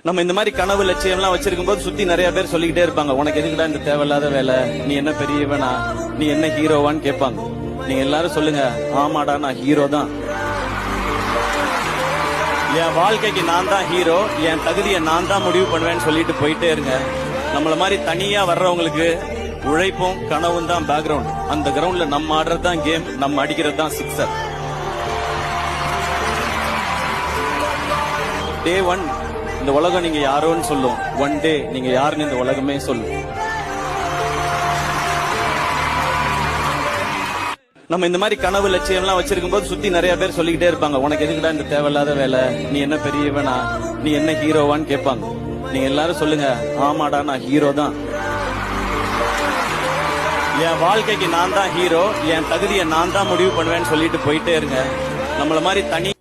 நம்ம இந்த மாதிரி கனவு லட்சியம்லாம் வச்சிருக்கும் போது சுத்தி நிறைய பேர் சொல்லிக்கிட்டே இருப்பாங்க, உனக்கு எதுக்குடா இந்த தேவையில்லாத வேலை, நீ என்ன பெரியவனா, நீ என்ன ஹீரோவான்னு கேட்பாங்க. நீங்க எல்லாரும் சொல்லுங்க, ஆமாடா நான் ஹீரோ தான். என் வாழ்க்கைக்கு நான் தான் ஹீரோ, என் தகுதியை நான் தான் முடிவு பண்ணுவேன்னு சொல்லிட்டு போயிட்டே இருங்க. நம்மள மாதிரி தனியா வர்றவங்களுக்கு உழைப்பும் கனவும் தான் பேக்ரவுண்ட். அந்த கிரவுண்ட்ல நம்ம ஆடுறது தான் கேம், நம்ம அடிக்கிறது தான் சிக்ஸர். டே 1 இந்த உலகம் நீங்க யாரோன்னு சொல்லும். ஒன் டே நீங்க யாருன்னு இந்த உலகமே சொல்லும். நம்ம இந்த மாதிரி கனவு லட்சியம்லாம் வச்சிருக்கும் போது சுத்தி நிறைய பேர் சொல்லிக்கிட்டே இருப்பாங்க, உனக்கு எதுக்குடா இந்த தேவையில்லாத வேலை, நீ என்ன பெரியவனா, நீ என்ன ஹீரோவான்னு கேட்பாங்க. நீங்க எல்லாரும் சொல்லுங்க, ஆமாடா நான் ஹீரோ தான். என் வாழ்க்கைக்கு நான் தான் ஹீரோ, என் தகுதியை நான் தான் முடிவு பண்ணுவேன்னு சொல்லிட்டு போயிட்டே இருங்க. நம்மள மாதிரி தனி